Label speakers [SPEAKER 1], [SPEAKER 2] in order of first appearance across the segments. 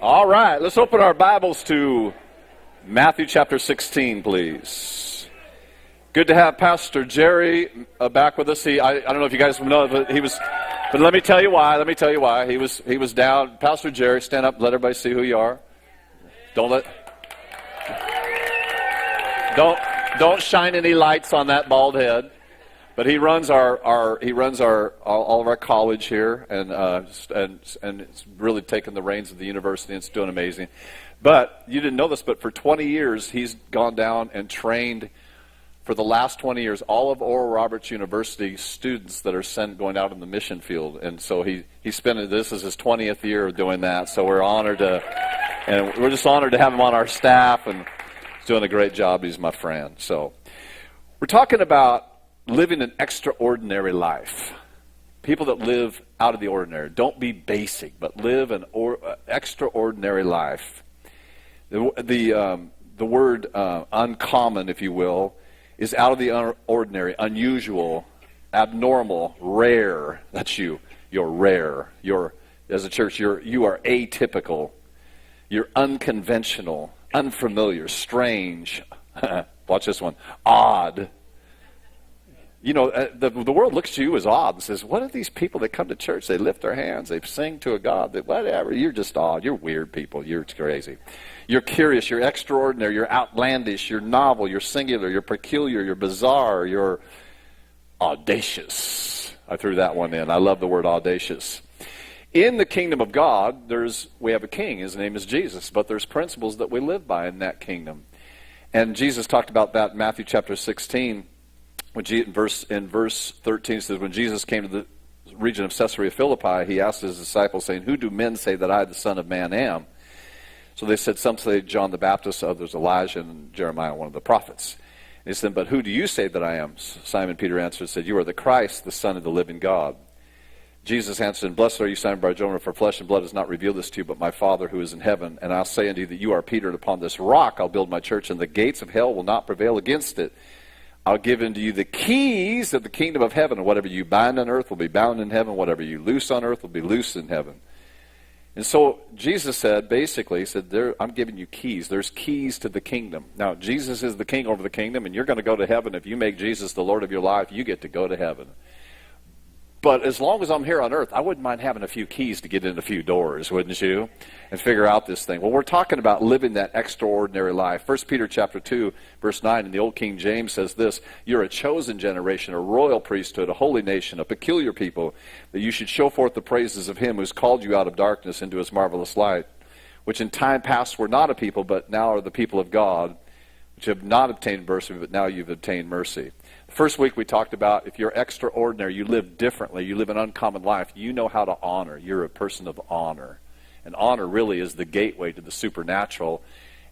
[SPEAKER 1] All right, let's open our Bibles to Matthew chapter 16, please. Good to have Pastor Jerry back with us. I don't know if you guys know, but but let me tell you why. He was down. Pastor Jerry, stand up, let everybody see who you are. Don't shine any lights on that bald head. But he runs all of our college here, and it's really taken the reins of the university, and it's doing amazing. But you didn't know this, but for 20 years he's gone down and trained for the last 20 years all of Oral Roberts University students that are going out in the mission field, and so this is his 20th year of doing that. So we're just honored to have him on our staff, and he's doing a great job. He's my friend. So we're talking about living an extraordinary life. People that live out of the ordinary. Don't be basic, but live an extraordinary life. The word uncommon, if you will, is out of the ordinary, unusual, abnormal, rare. That's you. You're rare. As a church, you are atypical. You're unconventional, unfamiliar, strange. Watch this one. Odd. You know, the world looks to you as odd and says, what are these people that come to church? They lift their hands. They sing to a God. Whatever. You're just odd. You're weird people. You're crazy. You're curious. You're extraordinary. You're outlandish. You're novel. You're singular. You're peculiar. You're bizarre. You're audacious. I threw that one in. I love the word audacious. In the kingdom of God, we have a king. His name is Jesus. But there's principles that we live by in that kingdom. And Jesus talked about that in Matthew chapter 16. In verse 13 says, when Jesus came to the region of Caesarea Philippi, he asked his disciples, saying, who do men say that I, the Son of Man, am? So they said, some say John the Baptist, others Elijah, and Jeremiah, one of the prophets. And he said, but who do you say that I am? Simon Peter answered and said, you are the Christ, the Son of the living God. Jesus answered, and blessed are you, Simon Bar-Jonah, for flesh and blood has not revealed this to you, but my Father who is in heaven. And I'll say unto you that you are Peter, and upon this rock I'll build my church, and the gates of hell will not prevail against it. I'll give unto you the keys of the kingdom of heaven, and whatever you bind on earth will be bound in heaven, whatever you loose on earth will be loosed in heaven. And so Jesus said, I'm giving you keys. There's keys to the kingdom. Now, Jesus is the king over the kingdom, and you're going to go to heaven. If you make Jesus the Lord of your life, you get to go to heaven. But as long as I'm here on earth, I wouldn't mind having a few keys to get in a few doors, wouldn't you? And figure out this thing. Well, we're talking about living that extraordinary life. 1 Peter chapter 2, verse 9 in the Old King James says this, you're a chosen generation, a royal priesthood, a holy nation, a peculiar people, that you should show forth the praises of him who's called you out of darkness into his marvelous light, which in time past were not a people, but now are the people of God, which have not obtained mercy, but now you've obtained mercy. First week we talked about if you're extraordinary, you live differently, you live an uncommon life, you know how to honor. You're a person of honor. And honor really is the gateway to the supernatural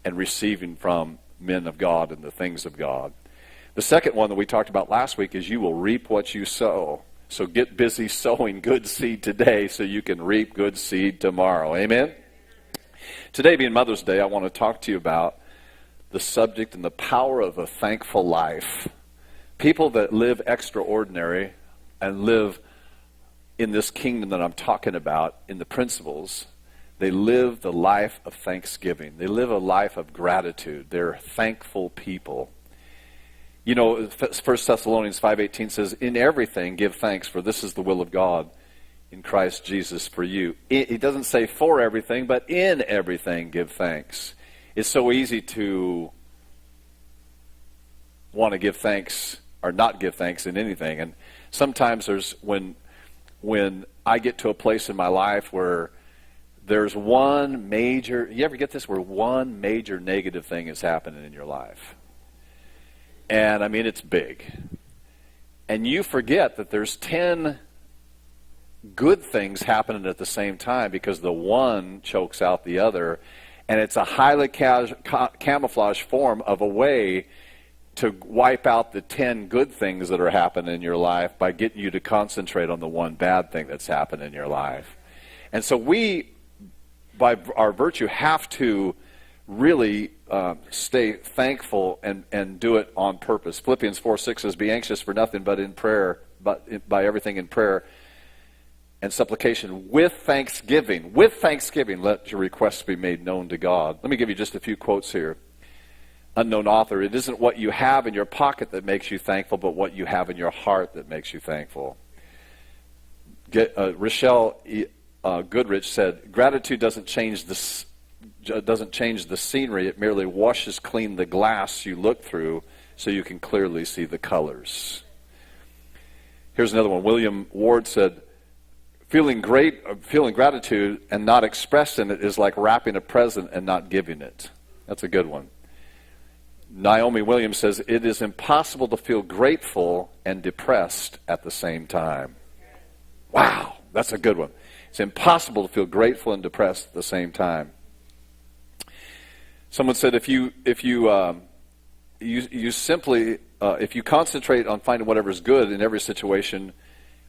[SPEAKER 1] and receiving from men of God and the things of God. The second one that we talked about last week is you will reap what you sow. So get busy sowing good seed today so you can reap good seed tomorrow. Amen? Today being Mother's Day, I want to talk to you about the subject and the power of a thankful life. People that live extraordinary and live in this kingdom that I'm talking about, in the principles, they live the life of thanksgiving. They live a life of gratitude. They're thankful people. You know, 1 Thessalonians 5:18 says, in everything give thanks, for this is the will of God in Christ Jesus for you. He doesn't say for everything, but in everything give thanks. It's so easy to want to give thanks or not give thanks in anything. And sometimes when I get to a place in my life where there's one major, you ever get this, where one major negative thing is happening in your life? And I mean, it's big. And you forget that there's 10 good things happening at the same time because the one chokes out the other. And it's a highly camouflaged form of a way to wipe out the 10 good things that are happening in your life by getting you to concentrate on the one bad thing that's happened in your life. And so we, by our virtue, have to really stay thankful and do it on purpose. Philippians 4:6 says, be anxious for nothing but in prayer, but by everything in prayer and supplication with thanksgiving. With thanksgiving, let your requests be made known to God. Let me give you just a few quotes here. Unknown author, it isn't what you have in your pocket that makes you thankful, but what you have in your heart that makes you thankful. Rochelle Goodrich said, gratitude doesn't change the scenery, it merely washes clean the glass you look through so you can clearly see the colors. Here's another one. William Ward said, feeling gratitude and not expressing it is like wrapping a present and not giving it. That's a good one. Naomi Williams says, it is impossible to feel grateful and depressed at the same time. Wow, that's a good one. It's impossible to feel grateful and depressed at the same time. Someone said, if you concentrate on finding whatever's good in every situation,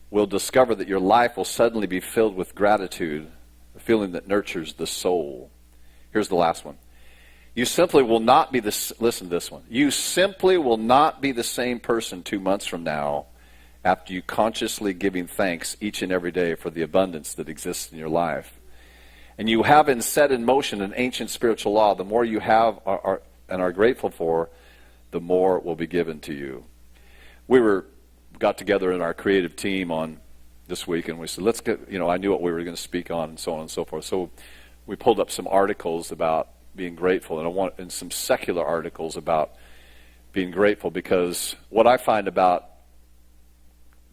[SPEAKER 1] we'll discover that your life will suddenly be filled with gratitude, a feeling that nurtures the soul. Here's the last one. You simply will not be listen to this one. You simply will not be the same person 2 months from now after you consciously giving thanks each and every day for the abundance that exists in your life. And you have set in motion an ancient spiritual law. The more you have and are grateful for, the more will be given to you. We got together in our creative team on this week, and we said, let's get, I knew what we were going to speak on and so on and so forth. So we pulled up some articles about being grateful, and some secular articles about being grateful, because what I find about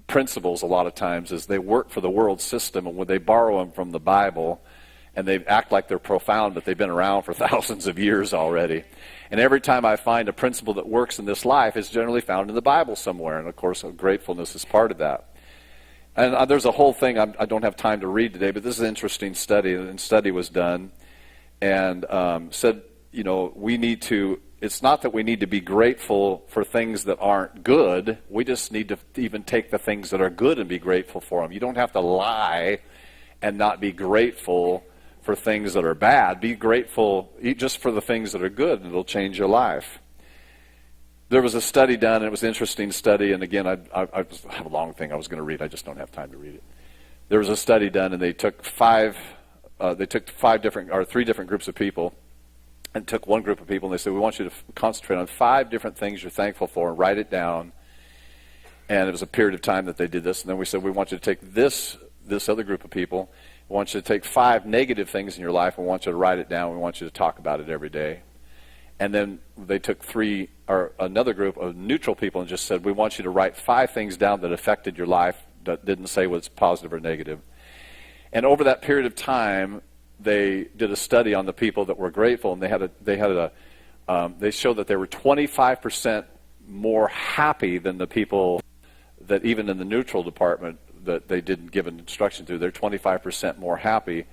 [SPEAKER 1] principles a lot of times is they work for the world system, and when they borrow them from the Bible, and they act like they're profound, but they've been around for thousands of years already. And every time I find a principle that works in this life, it's generally found in the Bible somewhere, and of course gratefulness is part of that. And there's a whole thing I don't have time to read today, but this is an interesting study, and study was done, and said, it's not that we need to be grateful for things that aren't good. We just need to even take the things that are good and be grateful for them. You don't have to lie and not be grateful for things that are bad. Be grateful just for the things that are good, and it'll change your life. There was a study done, and it was an interesting study, and again, I have a long thing I was going to read. I just don't have time to read it. There was a study done, and they took three different groups of people, and took one group of people, and they said, we want you to concentrate on 5 different things you're thankful for and write it down. And it was a period of time that they did this. And then we said, we want you to take this other group of people, we want you to take 5 negative things in your life, and we want you to write it down, we want you to talk about it every day. And then they took another group of neutral people and just said, we want you to write 5 things down that affected your life that didn't say was positive or negative. And over that period of time, they did a study on the people that were grateful, and they showed that they were 25% more happy than the people that even in the neutral department that they didn't give an instruction to. They're 25% more happy,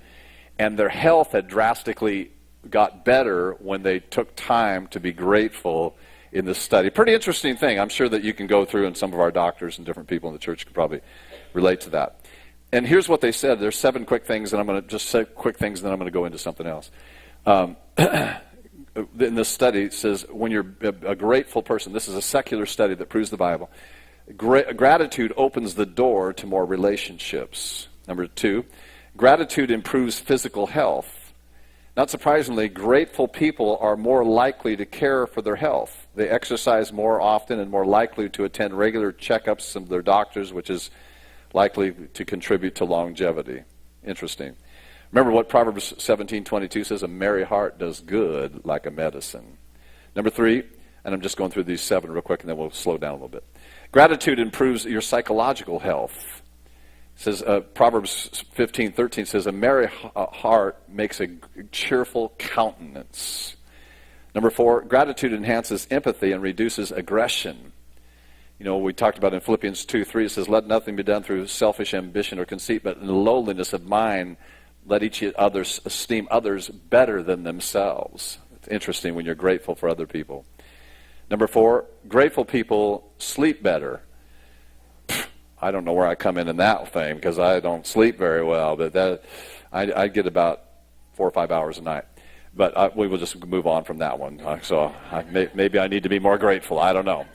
[SPEAKER 1] and their health had drastically got better when they took time to be grateful in this study. Pretty interesting thing. I'm sure that you can go through, and some of our doctors and different people in the church could probably relate to that. And here's what they said. There's 7 quick things, and I'm going to just say quick things, and then I'm going to go into something else. In this study, it says when you're a grateful person, this is a secular study that proves the Bible, gratitude opens the door to more relationships. Number 2, gratitude improves physical health. Not surprisingly, grateful people are more likely to care for their health. They exercise more often and more likely to attend regular checkups of their doctors, which is likely to contribute to longevity. Interesting. Remember what Proverbs 17:22 says, a merry heart does good like a medicine. Number 3, and I'm just going through these 7 real quick, and then we'll slow down a little bit. Gratitude improves your psychological health. It says, Proverbs 15:13 says, a merry heart makes a cheerful countenance. Number 4, gratitude enhances empathy and reduces aggression. We talked about in Philippians 2:3, it says, let nothing be done through selfish ambition or conceit, but in the lowliness of mind, let each others esteem others better than themselves. It's interesting when you're grateful for other people. Number 4, grateful people sleep better. I don't know where I come in that thing, because I don't sleep very well, but I get about 4 or 5 hours a night. But we will just move on from that one. Maybe I need to be more grateful. I don't know.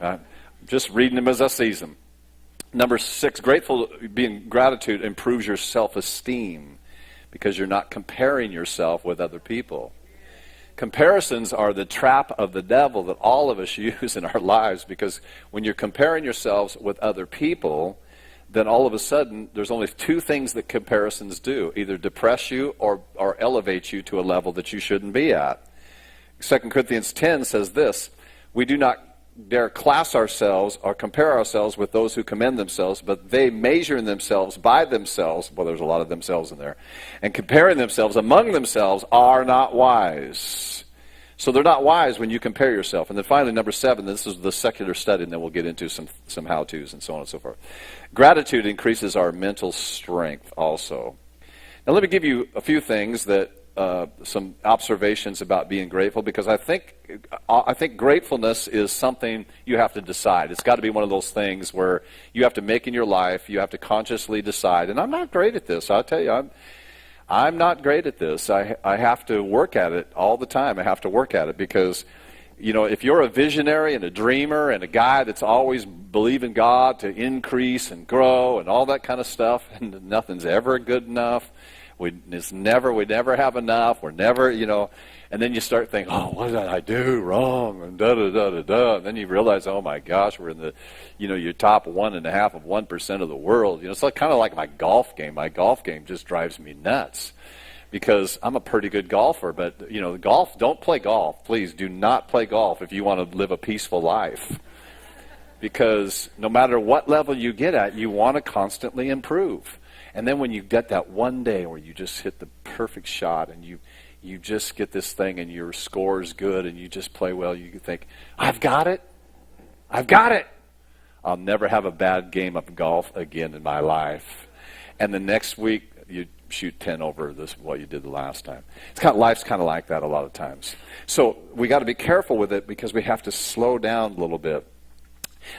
[SPEAKER 1] Just reading them as I see them. Number 6, being gratitude improves your self-esteem because you're not comparing yourself with other people. Comparisons are the trap of the devil that all of us use in our lives, because when you're comparing yourselves with other people, then all of a sudden there's only 2 things that comparisons do: either depress you or elevate you to a level that you shouldn't be at. 2 Corinthians 10 says this: we do not dare class ourselves or compare ourselves with those who commend themselves, but they measure themselves by themselves. Well, there's a lot of themselves in there. And comparing themselves among themselves are not wise. So they're not wise when you compare yourself. And then finally, number 7, this is the secular study, and then we'll get into some how-tos and so on and so forth. Gratitude increases our mental strength also. Now let me give you a few things that some observations about being grateful, because I think gratefulness is something you have to decide. It's got to be one of those things where you have to make in your life. You have to consciously decide. And I'm not great at this. I'll tell you, I'm not great at this. I have to work at it all the time. I have to work at it because, if you're a visionary and a dreamer and a guy that's always believing God to increase and grow and all that kind of stuff, and nothing's ever good enough. We never have enough. We're never, and then you start thinking, oh, what did I do wrong? And da-da-da-da-da. And then you realize, oh my gosh, we're in the, your top 1.5 of 1% of the world. It's like, kind of like my golf game. My golf game just drives me nuts because I'm a pretty good golfer. But, don't play golf. Please do not play golf if you want to live a peaceful life. Because no matter what level you get at, you want to constantly improve. And then when you get that one day where you just hit the perfect shot and you just get this thing and your score is good and you just play well, you think, I've got it. I'll never have a bad game of golf again in my life. And the next week, you shoot 10 over what you did the last time. Life's kind of like that a lot of times. So we got to be careful with it because we have to slow down a little bit.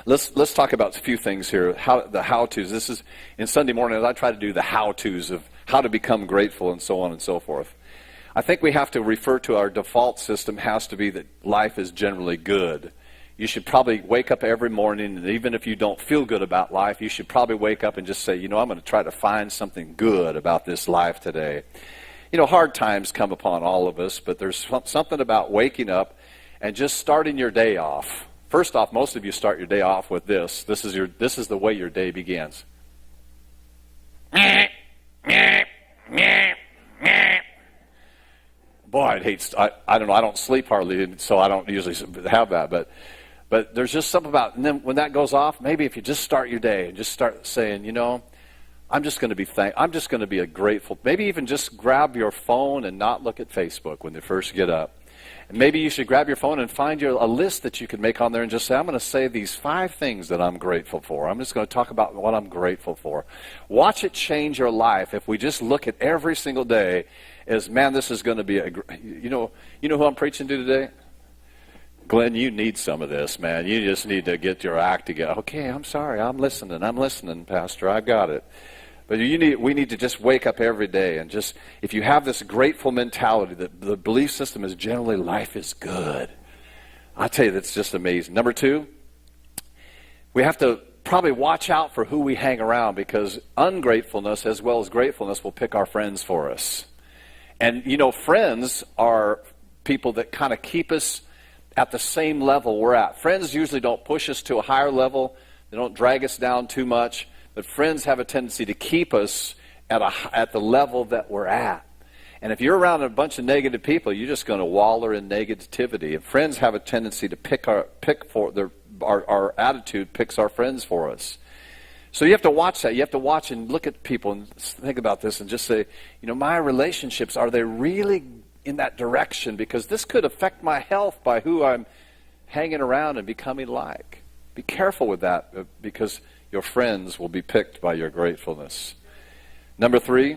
[SPEAKER 1] Let's talk about a few things here. The how-tos. This is in Sunday morning. I try to do the how-tos of how to become grateful and so on and so forth. I think we have to refer to our default system has to be that life is generally good. You should probably wake up every morning, and even if you don't feel good about life, you should probably wake up and just say, I'm going to try to find something good about this life today. Hard times come upon all of us, but there's something about waking up and just starting your day off. First off, most of you start your day off with this. This is the way your day begins. Boy, I don't know. I don't sleep hardly, so I don't usually have that. But there's just something about, and then when that goes off, maybe if you just start your day and just start saying, I'm just going to be a grateful. Maybe even just grab your phone and not look at Facebook when you first get up. And maybe you should grab your phone and find a list that you can make on there and just say, I'm going to say these 5 things that I'm grateful for. I'm just going to talk about what I'm grateful for. Watch it change your life if we just look at every single day as, man, this is going to be you know who I'm preaching to today? Glenn, you need some of this, man. You just need to get your act together. Okay, I'm sorry. I'm listening, Pastor. I got it. But we need to just wake up every day and just, if you have this grateful mentality, that the belief system is generally life is good. I tell you, that's just amazing. Number 2, we have to probably watch out for who we hang around, because ungratefulness as well as gratefulness will pick our friends for us. And, friends are people that kind of keep us at the same level we're at. Friends usually don't push us to a higher level. They don't drag us down too much. But friends have a tendency to keep us at the level that we're at. And if you're around a bunch of negative people, you're just going to waller in negativity. And friends have a tendency to our attitude picks our friends for us. So you have to watch that. You have to watch and look at people and think about this and just say, my relationships, are they really in that direction? Because this could affect my health by who I'm hanging around and becoming like. Be careful with that because your friends will be picked by your gratefulness. Number 3,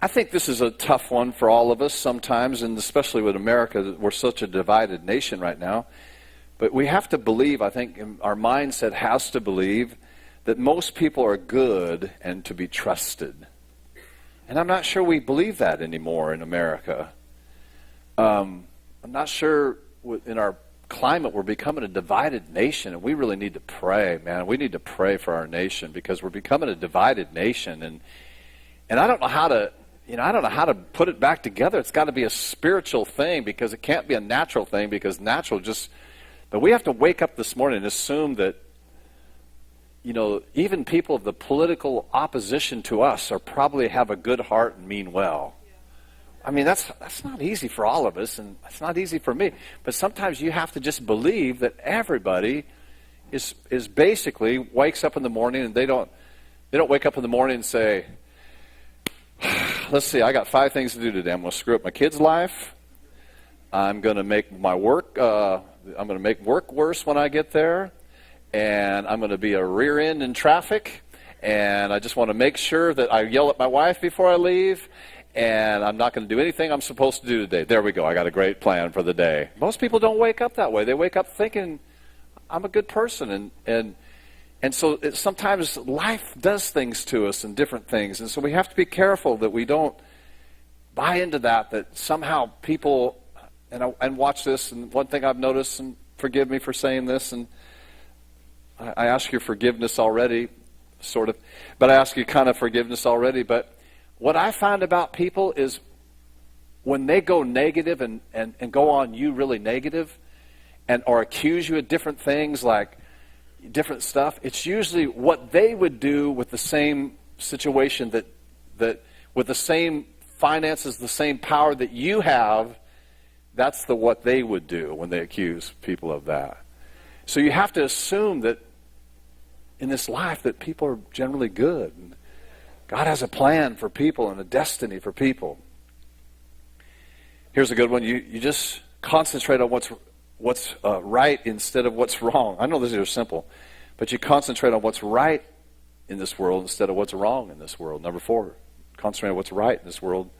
[SPEAKER 1] I think this is a tough one for all of us sometimes, and especially with America, we're such a divided nation right now. But we have to believe, I think our mindset has to believe, that most people are good and to be trusted. And I'm not sure we believe that anymore in America. I'm not sure in our climate, we're becoming a divided nation, and we really need to pray, man. We need to pray for our nation because we're becoming a divided nation, and I don't know how to, I don't know how to put it back together. It's got to be a spiritual thing because it can't be a natural thing because natural just, but we have to wake up this morning and assume that, even people of the political opposition to us are probably have a good heart and mean well. I mean, that's not easy for all of us, and it's not easy for me. But sometimes you have to just believe that everybody is basically wakes up in the morning, and they don't wake up in the morning and say, let's see, I got 5 things to do today. I'm going to screw up my kid's life. I'm going to make my work. I'm going to make work worse when I get there, and I'm going to be a rear end in traffic. And I just want to make sure that I yell at my wife before I leave. And I'm not going to do anything I'm supposed to do today. There we go. I got a great plan for the day. Most people don't wake up that way. They wake up thinking, I'm a good person. And so sometimes life does things to us and different things. And so we have to be careful that we don't buy into that somehow people, and watch this, and one thing I've noticed, and forgive me for saying this, and I ask your forgiveness already, sort of, but I ask you kind of forgiveness already, but what I find about people is when they go negative and go on you really negative or accuse you of different things like different stuff, it's usually what they would do with the same situation that with the same finances, the same power that you have, that's what they would do when they accuse people of that. So you have to assume that in this life that people are generally good. And God has a plan for people and a destiny for people. Here's a good one. You just concentrate on what's right instead of what's wrong. I know these are simple, but you concentrate on what's right in this world instead of what's wrong in this world. Number 4, concentrate on what's right in this world.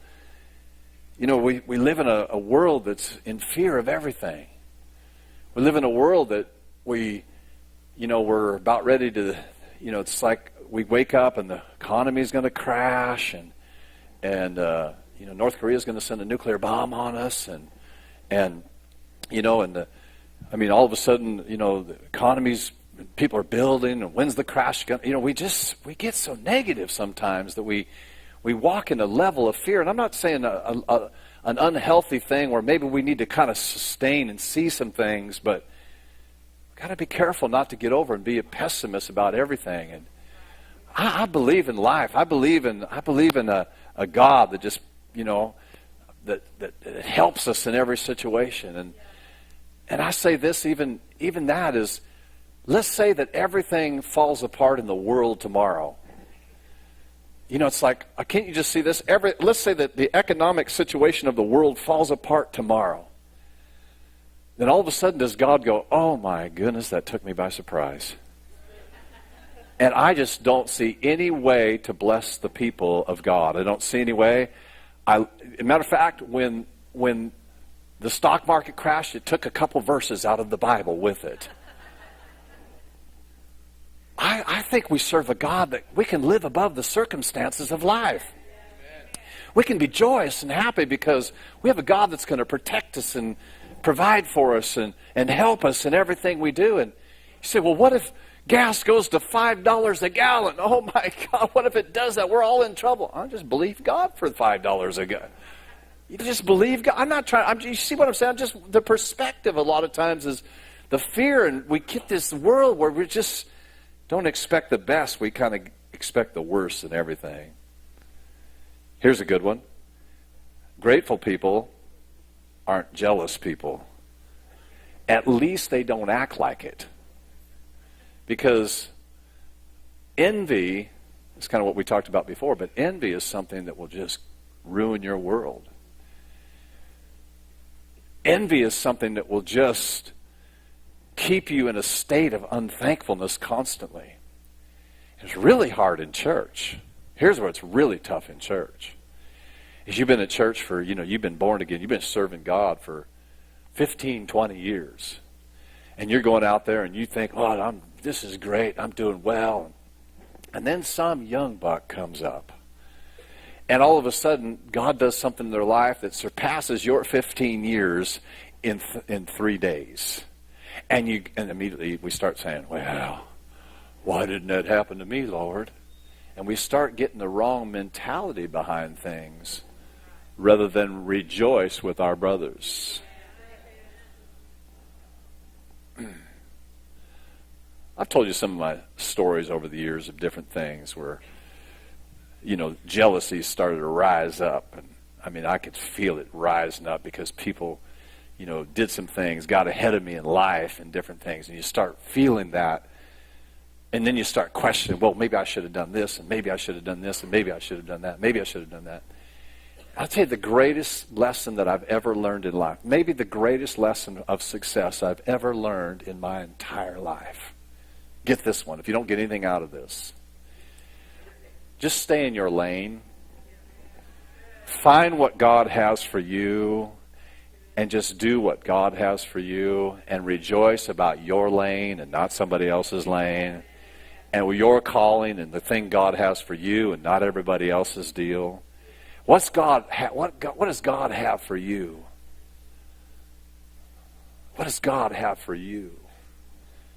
[SPEAKER 1] We live in a world that's in fear of everything. We live in a world that we're about ready to, it's like we wake up and the economy is going to crash, and North Korea is going to send a nuclear bomb on us, all of a sudden, the economies, people are building, and when's the crash going? We get so negative sometimes that we walk in a level of fear, and I'm not saying an unhealthy thing where maybe we need to kind of sustain and see some things, but we've got to be careful not to get over and be a pessimist about everything. And I believe in life. I believe in a God that just, that helps us in every situation. And I say this, even that is, let's say that everything falls apart in the world tomorrow. It's like, can't you just see this? Let's say that the economic situation of the world falls apart tomorrow. Then all of a sudden does God go, oh my goodness, that took me by surprise. And I just don't see any way to bless the people of God. I don't see any way. As a matter of fact, when the stock market crashed, it took a couple verses out of the Bible with it. I think we serve a God that we can live above the circumstances of life. We can be joyous and happy because we have a God that's going to protect us and provide for us and help us in everything we do. And you say, well, what if gas goes to $5 a gallon? Oh my God, what if it does that? We're all in trouble. I just believe God for $5 a gallon. You just believe God. I'm not trying, you see what I'm saying? Just the perspective a lot of times is the fear, and we get this world where we just don't expect the best. We kind of expect the worst in everything. Here's a good one. Grateful people aren't jealous people. At least they don't act like it. Because envy is kind of what we talked about before, but envy is something that will just ruin your world. Envy is something that will just keep you in a state of unthankfulness constantly. It's really hard in church. Here's where it's really tough in church. Is you've been at church for, you've been born again, you've been serving God for 15, 20 years. And you're going out there and you think, oh, this is great, I'm doing well. And then some young buck comes up. And all of a sudden, God does something in their life that surpasses your 15 years in 3 days. And immediately we start saying, well, why didn't that happen to me, Lord? And we start getting the wrong mentality behind things rather than rejoice with our brothers. I've told you some of my stories over the years of different things where, jealousy started to rise up. And I could feel it rising up because people, did some things, got ahead of me in life and different things. And you start feeling that. And then you start questioning, well, maybe I should have done this, and maybe I should have done this, and maybe I should have done that, maybe I should have done that. I'll tell you the greatest lesson that I've ever learned in life, maybe the greatest lesson of success I've ever learned in my entire life. Get this one, if you don't get anything out of this. Just stay in your lane. Find what God has for you and just do what God has for you and rejoice about your lane and not somebody else's lane and your calling and the thing God has for you and not everybody else's deal. What does God have for you? What does God have for you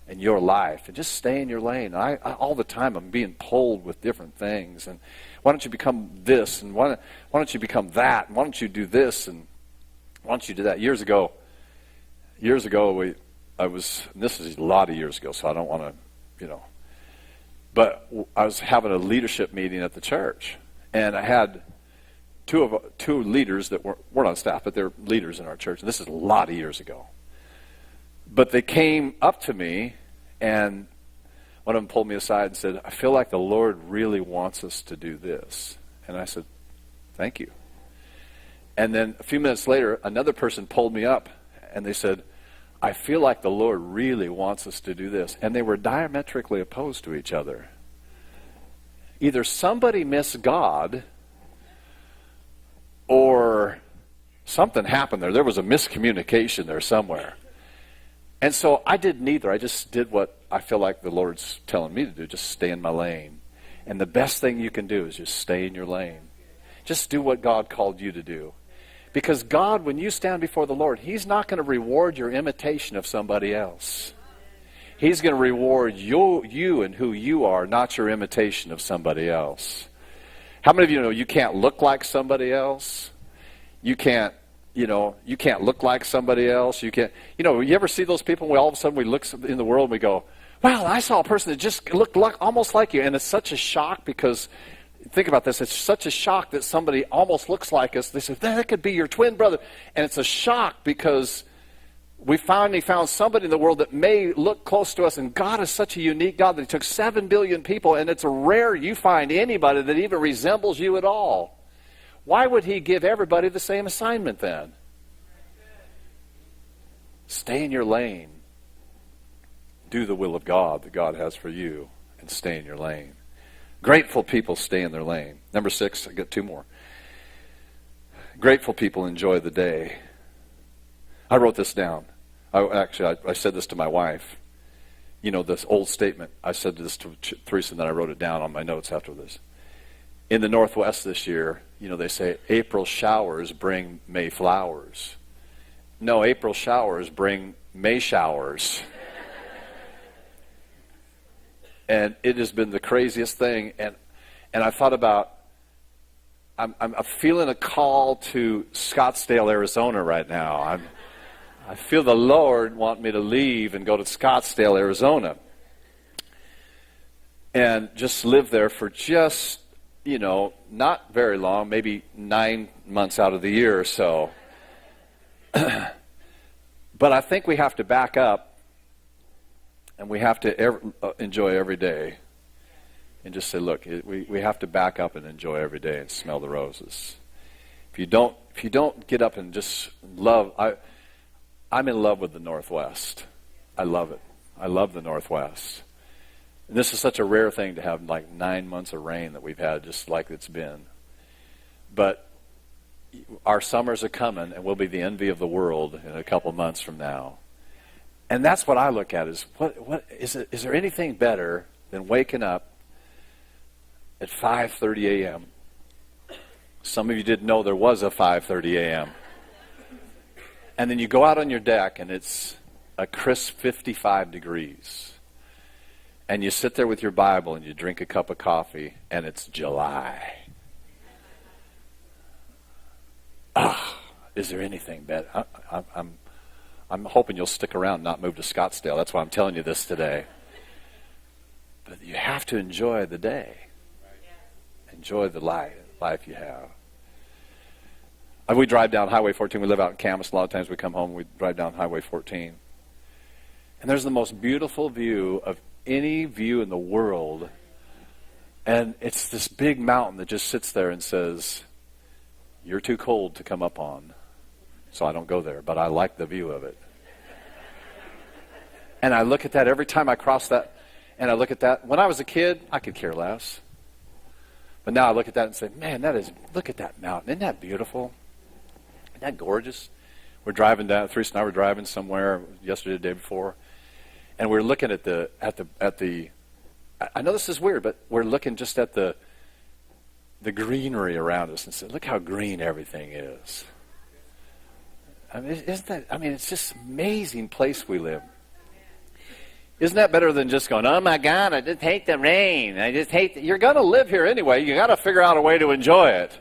[SPEAKER 1] in your life? And just stay in your lane. I all the time I'm being pulled with different things. And why don't you become this? And why don't you become that? And why don't you do this? And why don't you do that? Years ago, this is a lot of years ago, so I don't want to, but I was having a leadership meeting at the church, and I had two leaders that weren't on staff, but they're leaders in our church, and this is a lot of years ago. But they came up to me, and one of them pulled me aside and said, I feel like the Lord really wants us to do this. And I said, thank you. And then a few minutes later, another person pulled me up, and they said, I feel like the Lord really wants us to do this. And they were diametrically opposed to each other. Either somebody missed God, or something happened there. There was a miscommunication there somewhere. And so I did neither. I just did what I feel like the Lord's telling me to do, just stay in my lane. And the best thing you can do is just stay in your lane. Just do what God called you to do. Because God, when you stand before the Lord, He's not going to reward your imitation of somebody else. He's going to reward you and who you are, not your imitation of somebody else. How many of you know you can't look like somebody else? You can't look like somebody else. You ever see those people where all of a sudden we look in the world and we go, wow, I saw a person that just looked almost like you. And it's such a shock because, think about this, it's such a shock that somebody almost looks like us. They say, that could be your twin brother. And it's a shock because we finally found somebody in the world that may look close to us. And God is such a unique God that He took 7 billion people, and it's rare you find anybody that even resembles you at all. Why would He give everybody the same assignment then? Stay in your lane. Do the will of God that God has for you, and stay in your lane. Grateful people stay in their lane. Number 6, I got 2 more. Grateful people enjoy the day. I wrote this down. I said this to my wife. This old statement. I said this to Theresa, and then I wrote it down on my notes after this. In the Northwest this year, they say April showers bring May flowers. No, April showers bring May showers. And it has been the craziest thing. And I thought about, I'm feeling a call to Scottsdale, Arizona right now. I feel the Lord want me to leave and go to Scottsdale, Arizona. And just live there for just, not very long, maybe 9 months out of the year or so. But I think we have to back up, and we have to enjoy every day. And just say, look, we have to back up and enjoy every day and smell the roses. If you don't get up and just love, I'm in love with the Northwest. I love it. I love the Northwest. And this is such a rare thing to have, like 9 months of rain that we've had, just like it's been. But our summers are coming, and we'll be the envy of the world in a couple months from now. And that's what I look at is, what is there anything better than waking up at 5:30 a.m.? Some of you didn't know there was a 5:30 a.m. And then you go out on your deck, and it's a crisp 55 degrees, and you sit there with your Bible and you drink a cup of coffee, and it's July. Is there anything better? I'm hoping you'll stick around and not move to Scottsdale. That's why I'm telling you this today. But you have to enjoy the day. Enjoy the life you have. We drive down Highway 14. We live out in Camas. A lot of times we come home and we drive down Highway 14. And there's the most beautiful view of any view in the world. And it's this big mountain that just sits there and says, "You're too cold to come up on, so I don't go there, but I like the view of it." And I look at that every time I cross that, and I look at that. When I was a kid, I could care less. But now I look at that and say, man, look at that mountain. Isn't that beautiful? Isn't that gorgeous? We're driving down, Theresa and I were driving somewhere yesterday, the day before, and we're looking at the, I know this is weird, but we're looking just at the greenery around us and say, look how green everything is. I mean, it's just an amazing place we live. Isn't that better than just going, oh my God, I just hate the rain. You're going to live here anyway. You got to figure out a way to enjoy it.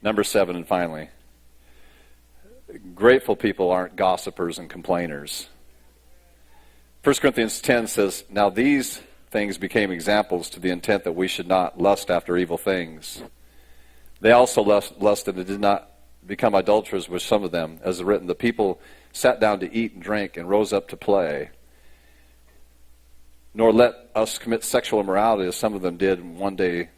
[SPEAKER 1] Number 7, and finally, grateful people aren't gossipers and complainers. 1 Corinthians 10 says, now these things became examples to the intent that we should not lust after evil things. They also lusted and did not become adulterers with some of them. As is written, the people sat down to eat and drink and rose up to play. Nor let us commit sexual immorality as some of them did, and one day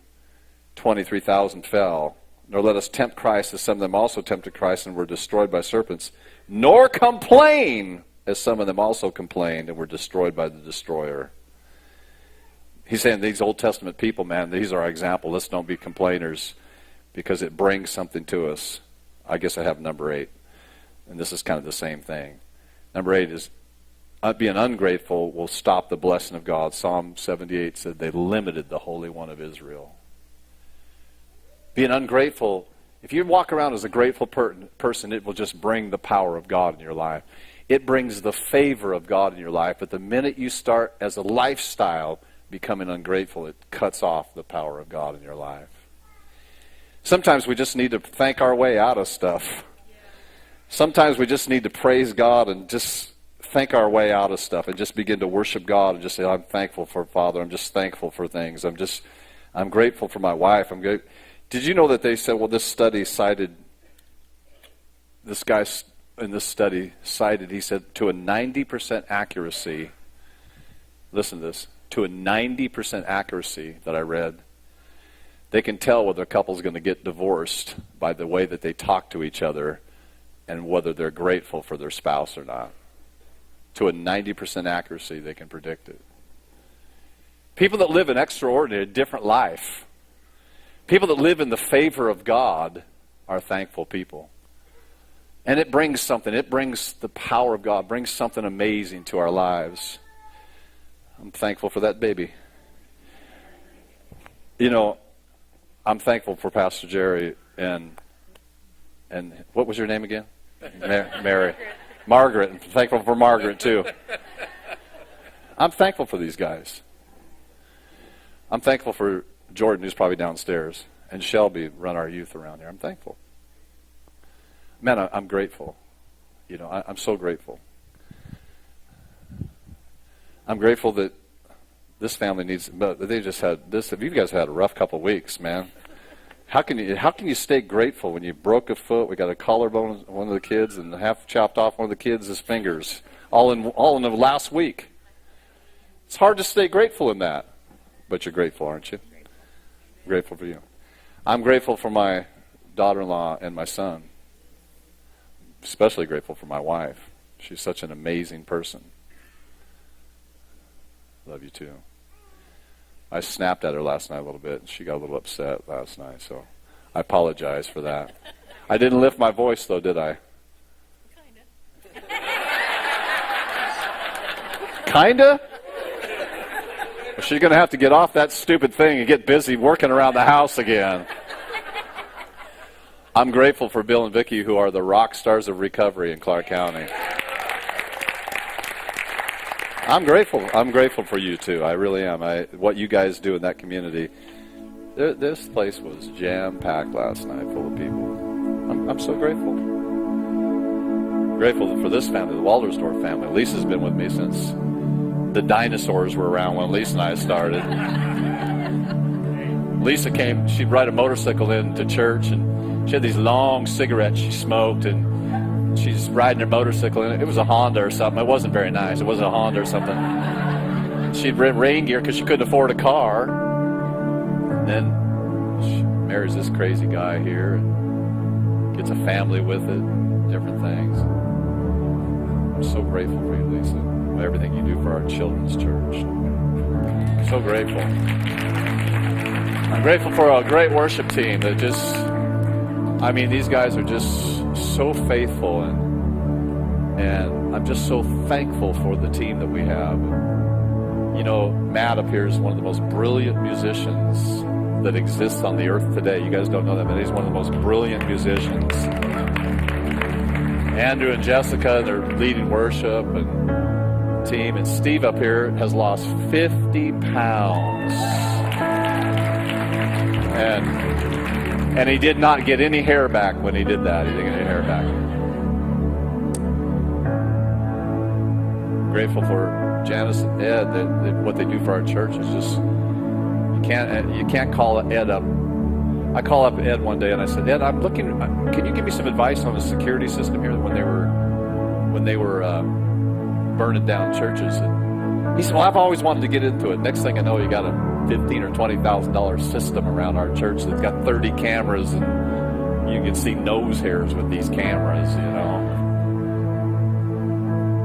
[SPEAKER 1] 23,000 fell. Nor let us tempt Christ as some of them also tempted Christ and were destroyed by serpents. Nor complain as some of them also complained and were destroyed by the destroyer. He's saying these Old Testament people, man, these are our example. Let's don't be complainers because it brings something to us. I guess I have number 8. And this is kind of the same thing. Number 8 is being ungrateful will stop the blessing of God. Psalm 78 said they limited the Holy One of Israel. Being ungrateful, if you walk around as a grateful person, it will just bring the power of God in your life. It brings the favor of God in your life. But the minute you start as a lifestyle becoming ungrateful, it cuts off the power of God in your life. Sometimes we just need to thank our way out of stuff. Sometimes we just need to praise God and just thank our way out of stuff and just begin to worship God and just say, I'm thankful for Father. I'm just thankful for things. I'm grateful for my wife. Did you know that they said, well, this guy in this study cited, he said, to a 90% accuracy, listen to this, to a 90% accuracy that I read, they can tell whether a couple's going to get divorced by the way that they talk to each other and whether they're grateful for their spouse or not. To a 90% accuracy, they can predict it. People that live an extraordinary, different life, people that live in the favor of God are thankful people. And it brings something. It brings the power of God, brings something amazing to our lives. I'm thankful for that baby. You know, I'm thankful for Pastor Jerry and what was your name again? Mary. Margaret. I'm thankful for Margaret too. I'm thankful for these guys. I'm thankful for Jordan, who's probably downstairs, and Shelby run our youth around here. I'm thankful. Man, I'm grateful. You know, I'm so grateful. I'm grateful that this family needs, but they just had this. If you guys had a rough couple of weeks, man, how can you stay grateful when you broke a foot? We got a collarbone on one of the kids and half chopped off one of the kids' fingers, all in the last week. It's hard to stay grateful in that, but you're grateful, aren't you? Grateful for you. I'm grateful for my daughter-in-law and my son. Especially grateful for my wife. She's such an amazing person. Love you too. I snapped at her last night a little bit, and she got a little upset last night, so I apologize for that. I didn't lift my voice, though, did I? Kinda? Well, she's going to have to get off that stupid thing and get busy working around the house again. I'm grateful for Bill and Vicki, who are the rock stars of recovery in Clark County. I'm grateful for you too. I really am. What you guys do in that community. This place was jam-packed last night, full of people. I'm so grateful. Grateful for this family, the Waldersdorf family. Lisa's been with me since the dinosaurs were around when Lisa and I started. Lisa came, she'd ride a motorcycle into church, and she had these long cigarettes she smoked, and she's riding her motorcycle, and it was a Honda or something. It wasn't very nice. It wasn't a Honda or something. She'd rent rain gear because she couldn't afford a car. And then she marries this crazy guy here and gets a family with it, different things. I'm so grateful for you, Lisa, for everything you do for our children's church. I'm so grateful. I'm grateful for a great worship team that these guys are just so faithful, and I'm just so thankful for the team that we have. Matt up here is one of the most brilliant musicians that exists on the earth today. You guys don't know that, but he's one of the most brilliant musicians. Andrew and Jessica, they're leading worship and team. And Steve up here has lost 50 pounds. And he did not get any hair back when he did that. He didn't get any hair back. Grateful for Janice and Ed, that what they do for our church is just, you can't call Ed up. I call up Ed one day and I said, Ed, I'm looking, can you give me some advice on the security system here when they were burning down churches? And he said, well, I've always wanted to get into it. Next thing I know, you got a $15,000 or $20,000 system around our church that's got 30 cameras, and you can see nose hairs with these cameras, I'm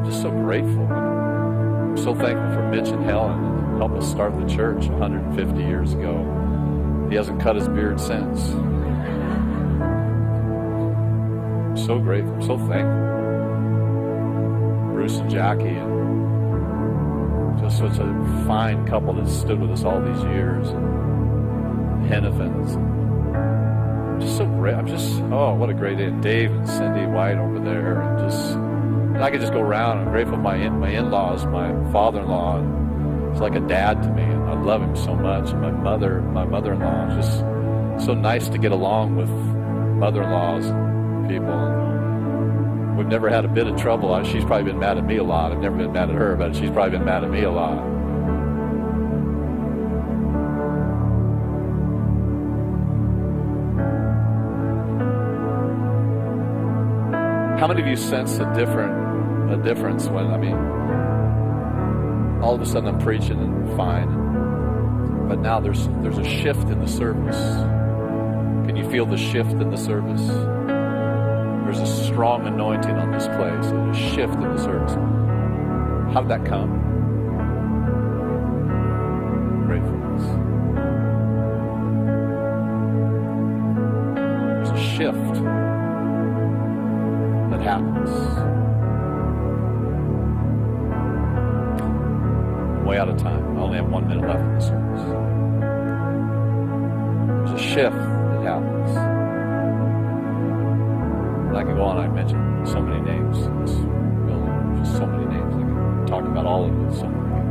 [SPEAKER 1] just so grateful. I'm so thankful for Mitch and Helen who helped us start the church 150 years ago. He hasn't cut his beard since. I'm so grateful. I'm so thankful. Bruce and Jackie, and just such a fine couple that stood with us all these years. Hennepins. I'm just so great. What a great day. And Dave and Cindy White over there. And I could just go around. I'm grateful for my in-laws, my father-in-law. He's like a dad to me, and I love him so much. And my mother-in-law, is just so nice to get along with mother-in-laws and people. And we've never had a bit of trouble. She's probably been mad at me a lot. I've never been mad at her, but she's probably been mad at me a lot. How many of you sense a difference when, all of a sudden I'm preaching and fine, but now there's a shift in the service. Can you feel the shift in the service? There's a strong anointing on this place. There's a shift in the service. How did that come? Gratefulness. There's a shift that happens. Way out of time. I only have 1 minute left in the service. There's a shift that happens. And I can go on. I mentioned so many names in this building. Just so many names. I can talk about all of you. So many people.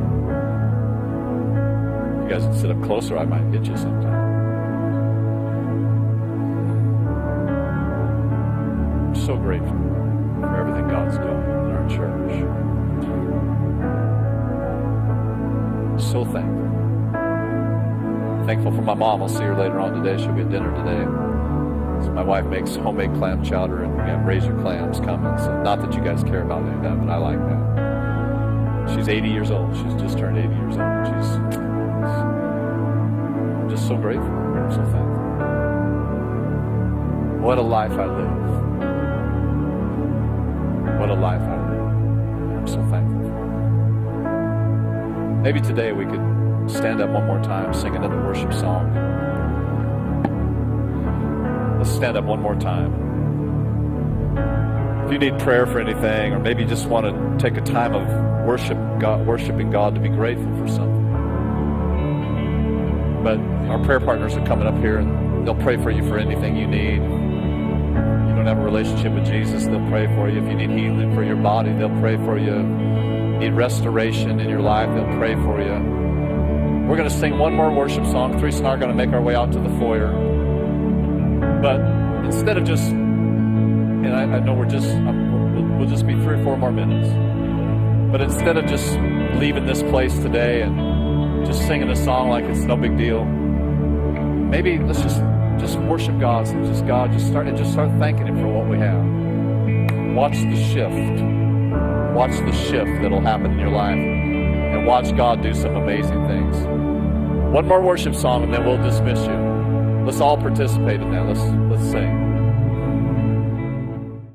[SPEAKER 1] If you guys would sit up closer, I might get you sometime. I'm so grateful for everything God's doing in our church. So thankful. Thankful for my mom. I'll see her later on today. She'll be at dinner today. So my wife makes homemade clam chowder, and we have razor clams coming. So not that you guys care about any of that, but I like that. She's 80 years old. She's just turned 80 years old. I'm just so grateful. I'm so thankful. What a life I live. What a life I live. I'm so thankful. Maybe today we could stand up one more time, sing another worship song. Let's stand up one more time. If you need prayer for anything, or maybe you just want to take a time of worshiping God to be grateful for something. But our prayer partners are coming up here, and they'll pray for you for anything you need. you don't have a relationship with Jesus, they'll pray for you. If you need healing for your body, they'll pray for you. Need restoration in your life, they'll pray for you. We're going to sing one more worship song. Theresa and I are going to make our way out to the foyer. But instead of just, and I know we'll just be 3 or 4 more minutes. But instead of just leaving this place today and just singing a song like it's no big deal, maybe let's just worship God. Just start thanking Him for what we have. Watch the shift. Watch the shift that'll happen in your life, and watch God do some amazing things. One more worship song, and then we'll dismiss you. Let's all participate in that. Let's sing.